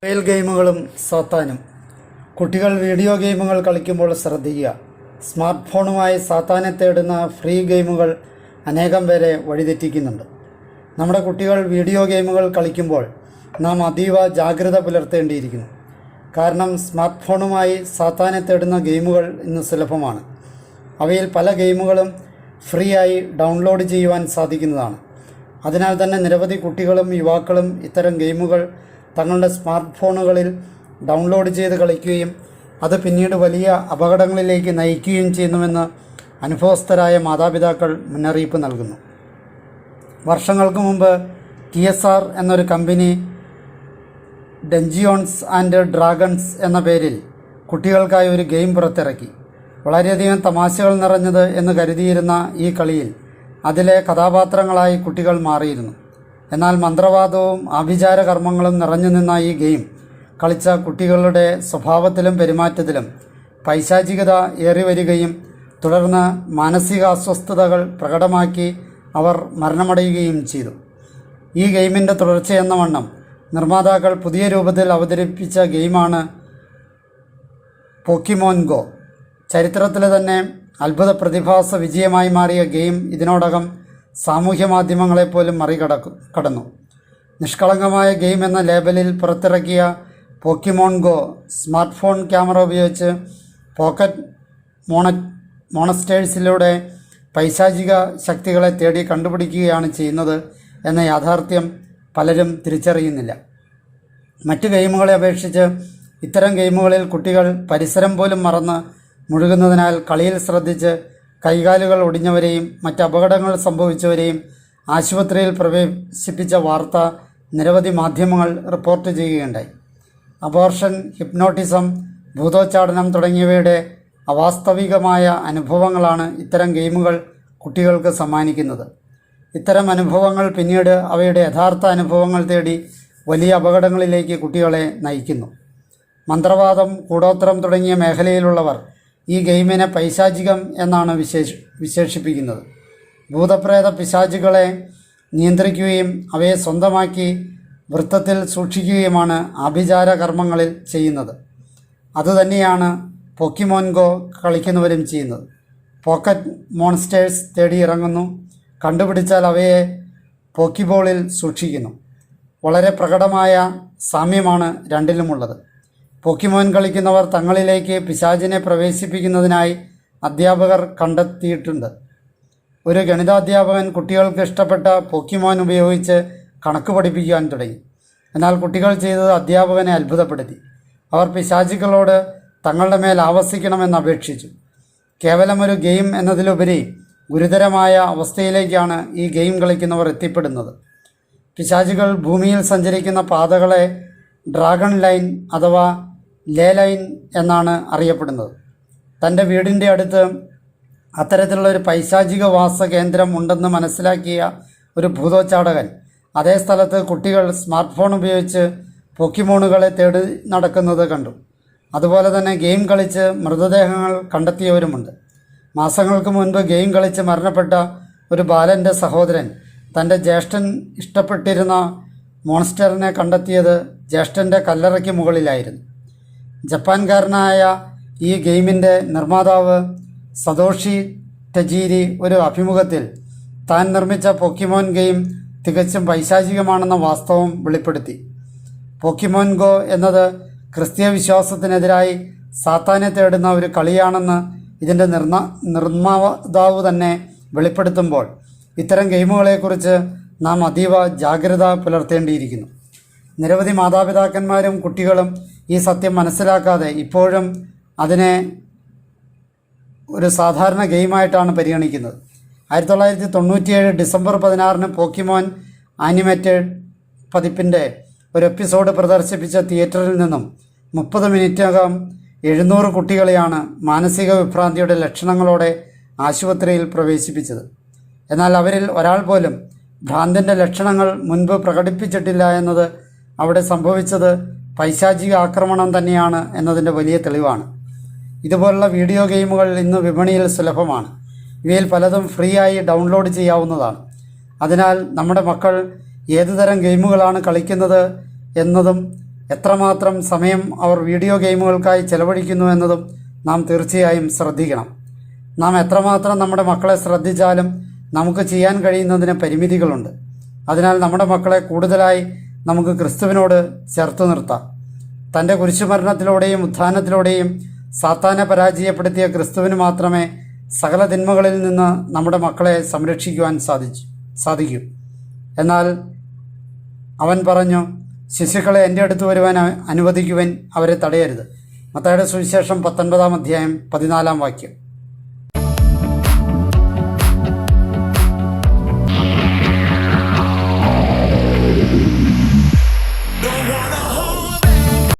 Mobile ഗെയിമുകളും സാത്താനും. കുട്ടികൾ video ഗെയിമുകൾ കളിക്കുമ്പോൾ ശ്രദ്ധിക്കുക. സ്മാർട്ട് ഫോണുമായി സാത്താനെ തേടുന്ന ഫ്രീ ഗെയിമുകൾ അനേകം പേരെ വഴിതെറ്റിക്കുന്നുണ്ട്. നമ്മുടെ കുട്ടികൾ വീഡിയോ ഗെയിമുകൾ കളിക്കുമ്പോൾ നാം അതീവ ജാഗ്രത പുലർത്തേണ്ടിയിരിക്കുന്നു. കാരണം സ്മാർട്ട് ഫോണുമായി സാത്താനെ തേടുന്ന ഗെയിമുകൾ ഇന്ന് സുലഭമാണ്. അവയിൽ പല ഗെയിമുകളും ഫ്രീ ആയി ഡൗൺലോഡ് ചെയ്യുവാൻ സാധിക്കുന്നതാണ്. അതിനാൽ തന്നെ നിരവധി കുട്ടികളും യുവാക്കളും ഇത്തരം ഗെയിമുകൾ തങ്ങളുടെ സ്മാർട്ട് ഫോണുകളിൽ ഡൗൺലോഡ് ചെയ്ത് കളിക്കുകയും അത് പിന്നീട് വലിയ അപകടങ്ങളിലേക്ക് നയിക്കുകയും ചെയ്യുന്നുവെന്ന് അനുഭവസ്ഥരായ മാതാപിതാക്കൾ മുന്നറിയിപ്പ് നൽകുന്നു. വർഷങ്ങൾക്ക് മുമ്പ് TSR എന്നൊരു കമ്പനി ഡഞ്ചിയോൺസ് ആൻഡ് ഡ്രാഗൺസ് എന്ന പേരിൽ കുട്ടികൾക്കായി ഒരു ഗെയിം പുറത്തിറക്കി. വളരെയധികം തമാശകൾ നിറഞ്ഞത് എന്ന് കരുതിയിരുന്ന ഈ കളിയിൽ അതിലെ കഥാപാത്രങ്ങളായി കുട്ടികൾ മാറിയിരുന്നു. എന്നാൽ മന്ത്രവാദവും ആഭിചാര കർമ്മങ്ങളും നിറഞ്ഞു നിന്ന ഈ ഗെയിം കളിച്ച കുട്ടികളുടെ സ്വഭാവത്തിലും പെരുമാറ്റത്തിലും പൈശാചികത ഏറി വരികയും തുടർന്ന് മാനസിക അസ്വസ്ഥതകൾ പ്രകടമാക്കി അവർ മരണമടയുകയും ചെയ്തു. ഈ ഗെയിമിൻ്റെ തുടർച്ചയെന്ന വണ്ണം നിർമ്മാതാക്കൾ പുതിയ രൂപത്തിൽ അവതരിപ്പിച്ച ഗെയിമാണ് പോക്കിമോൻ ഗോ. ചരിത്രത്തിലെ തന്നെ അത്ഭുത പ്രതിഭാസ വിജയമായി മാറിയ ഗെയിം ഇതിനോടകം സാമൂഹ്യ മാധ്യമങ്ങളെപ്പോലും മറികടന്നു. നിഷ്കളങ്കമായ ഗെയിം എന്ന ലേബലിൽ പുറത്തിറക്കിയ പോക്കിമോൺ ഗോ സ്മാർട്ട് ഫോൺ ക്യാമറ ഉപയോഗിച്ച് പോക്കറ്റ് മോണസ്റ്റേഴ്സിലൂടെ പൈശാചിക ശക്തികളെ തേടി കണ്ടുപിടിക്കുകയാണ് ചെയ്യുന്നത് എന്ന യാഥാർത്ഥ്യം പലരും തിരിച്ചറിയുന്നില്ല. മറ്റ് ഗെയിമുകളെ അപേക്ഷിച്ച് ഇത്തരം ഗെയിമുകളിൽ കുട്ടികൾ പരിസരം പോലും മറന്ന് മുഴുകുന്നതിനാൽ കളിയിൽ ശ്രദ്ധിച്ച് കൈകാലുകൾ ഒടിഞ്ഞവരെയും മറ്റ് അപകടങ്ങൾ സംഭവിച്ചവരെയും ആശുപത്രിയിൽ പ്രവേശിപ്പിച്ച വാർത്ത നിരവധി മാധ്യമങ്ങൾ റിപ്പോർട്ട് ചെയ്യുകയുണ്ടായി. അബോർഷൻ, ഹിപ്നോട്ടിസം, ഭൂതോച്ചാടനം തുടങ്ങിയവയുടെ അവാസ്തവികമായ അനുഭവങ്ങളാണ് ഇത്തരം ഗെയിമുകൾ കുട്ടികൾക്ക് സമ്മാനിക്കുന്നത്. ഇത്തരം അനുഭവങ്ങൾ പിന്നീട് അവയുടെ യഥാർത്ഥ അനുഭവങ്ങൾ തേടി വലിയ അപകടങ്ങളിലേക്ക് കുട്ടികളെ നയിക്കുന്നു. മന്ത്രവാദം, കൂടോത്രം തുടങ്ങിയ മേഖലയിലുള്ളവർ ഈ ഗെയിമിനെ പൈശാചികം എന്നാണ് വിശേഷിപ്പിക്കുന്നത്. ഭൂതപ്രേത പിശാചുകളെ നിയന്ത്രിക്കുകയും അവയെ സ്വന്തമാക്കി വൃത്തത്തിൽ സൂക്ഷിക്കുകയുമാണ് ആഭിചാര കർമ്മങ്ങളിൽ ചെയ്യുന്നത്. അതുതന്നെയാണ് പോക്കിമോൻ ഗോ കളിക്കുന്നവരും ചെയ്യുന്നത്. പോക്കറ്റ് മോൺസ്റ്റേഴ്സ് തേടിയിറങ്ങുന്നു, കണ്ടുപിടിച്ചാൽ അവയെ പോക്കിബോളിൽ സൂക്ഷിക്കുന്നു. വളരെ പ്രകടമായ സാമ്യമാണ് രണ്ടിലുമുള്ളത്. പോക്കിമോൻ കളിക്കുന്നവർ തങ്ങളിലേക്ക് പിശാചിനെ പ്രവേശിപ്പിക്കുന്നതിനായി അധ്യാപകർ കണ്ടെത്തിയിട്ടുണ്ട്. ഒരു ഗണിതാധ്യാപകൻ കുട്ടികൾക്ക് ഇഷ്ടപ്പെട്ട പോക്കിമോൻ ഉപയോഗിച്ച് കണക്ക് പഠിപ്പിക്കുവാൻ തുടങ്ങി. എന്നാൽ കുട്ടികൾ ചെയ്തത് അധ്യാപകനെ അത്ഭുതപ്പെടുത്തി. അവർ പിശാചുക്കളോട് തങ്ങളുടെ മേൽ ആവസിക്കണമെന്ന് അപേക്ഷിച്ചു. കേവലം ഒരു ഗെയിം എന്നതിലുപരി ഗുരുതരമായ അവസ്ഥയിലേക്കാണ് ഈ ഗെയിം കളിക്കുന്നവർ എത്തിപ്പെടുന്നത്. പിശാചുകൾ ഭൂമിയിൽ സഞ്ചരിക്കുന്ന പാതകളെ ഡ്രാഗൺ ലൈൻ അഥവാ ലേ ലൈൻ എന്നാണ് അറിയപ്പെടുന്നത്. തൻ്റെ വീടിൻ്റെ അടുത്ത് അത്തരത്തിലുള്ള ഒരു പൈശാചിക വാസ കേന്ദ്രം ഉണ്ടെന്ന് മനസ്സിലാക്കിയ ഒരു ഭൂതോച്ചാടകൻ അതേ സ്ഥലത്ത് കുട്ടികൾ സ്മാർട്ട് ഫോൺ ഉപയോഗിച്ച് പോക്കിമോണുകളെ തേടി നടക്കുന്നത് കണ്ടു. അതുപോലെ തന്നെ ഗെയിം കളിച്ച് മൃതദേഹങ്ങൾ കണ്ടെത്തിയവരുമുണ്ട്. മാസങ്ങൾക്ക് മുൻപ് ഗെയിം കളിച്ച് മരണപ്പെട്ട ഒരു ബാലൻ്റെ സഹോദരൻ തൻ്റെ ജ്യേഷ്ഠൻ ഇഷ്ടപ്പെട്ടിരുന്ന മോൺസ്റ്ററിനെ കണ്ടെത്തിയത് ജ്യേഷ്ഠൻ്റെ കല്ലറയ്ക്ക് മുകളിലായിരുന്നു. ജപ്പാൻകാരനായ ഈ ഗെയിമിൻ്റെ നിർമ്മാതാവ് സതോഷി ടജീരി ഒരു അഭിമുഖത്തിൽ താൻ നിർമ്മിച്ച പോക്കിമോൻ ഗെയിം തികച്ചും പൈശാചികമാണെന്ന വാസ്തവം വെളിപ്പെടുത്തി. പോക്കിമോൻ ഗോ എന്നത് ക്രിസ്തീയ വിശ്വാസത്തിനെതിരായി സാത്താനെ തേടുന്ന ഒരു കളിയാണെന്ന് ഇതിൻ്റെ നിർമ്മാതാവ് തന്നെ വെളിപ്പെടുത്തുമ്പോൾ ഇത്തരം ഗെയിമുകളെക്കുറിച്ച് നാം അതീവ ജാഗ്രത പുലർത്തേണ്ടിയിരിക്കുന്നു. നിരവധി മാതാപിതാക്കന്മാരും കുട്ടികളും ഈ സത്യം മനസ്സിലാക്കാതെ ഇപ്പോഴും അതിനെ ഒരു സാധാരണ ഗെയിമായിട്ടാണ് പരിഗണിക്കുന്നത്. 1997 ഡിസംബർ 16 പോക്കിമോൻ ആനിമേറ്റഡ് പതിപ്പിൻ്റെ ഒരു എപ്പിസോഡ് പ്രദർശിപ്പിച്ച തിയേറ്ററിൽ നിന്നും 30 മിനിറ്റിനകം 700 കുട്ടികളെയാണ് മാനസിക വിഭ്രാന്തിയുടെ ലക്ഷണങ്ങളോടെ ആശുപത്രിയിൽ പ്രവേശിപ്പിച്ചത്. എന്നാൽ അവരിൽ ഒരാൾ പോലും ഭ്രാന്തിൻ്റെ ലക്ഷണങ്ങൾ മുൻപ് പ്രകടിപ്പിച്ചിട്ടില്ല എന്നത് അവിടെ സംഭവിച്ചത് പൈശാചിക ആക്രമണം തന്നെയാണ് എന്നതിൻ്റെ വലിയ തെളിവാണ്. ഇതുപോലുള്ള വീഡിയോ ഗെയിമുകൾ ഇന്ന് വിപണിയിൽ സുലഭമാണ്. ഇവയിൽ പലതും ഫ്രീ ആയി ഡൗൺലോഡ് ചെയ്യാവുന്നതാണ്. അതിനാൽ നമ്മുടെ മക്കൾ ഏതുതരം ഗെയിമുകളാണ് കളിക്കുന്നത് എന്നതും എത്രമാത്രം സമയം അവർ വീഡിയോ ഗെയിമുകൾക്കായി ചെലവഴിക്കുന്നു എന്നതും നാം തീർച്ചയായും ശ്രദ്ധിക്കണം. നാം എത്രമാത്രം നമ്മുടെ മക്കളെ ശ്രദ്ധിച്ചാലും നമുക്ക് ചെയ്യാൻ കഴിയുന്നതിന് പരിമിതികളുണ്ട്. അതിനാൽ നമ്മുടെ മക്കളെ കൂടുതലായി നമുക്ക് ക്രിസ്തുവിനോട് ചേർത്ത് നിർത്താം. തൻ്റെ കുരിശുമരണത്തിലൂടെയും ഉത്ഥാനത്തിലൂടെയും സാത്താനെ പരാജയപ്പെടുത്തിയ ക്രിസ്തുവിന് മാത്രമേ സകല തിന്മകളിൽ നിന്ന് നമ്മുടെ മക്കളെ സംരക്ഷിക്കുവാൻ സാധിക്കൂ. എന്നാൽ അവൻ പറഞ്ഞു, ശിശുക്കളെ എൻ്റെ അടുത്ത് വരുവാൻ അനുവദിക്കുവാൻ അവരെ തടയരുത്. മത്തായിയുടെ സുവിശേഷം 19-ാം അധ്യായം 14-ാം വാക്യം.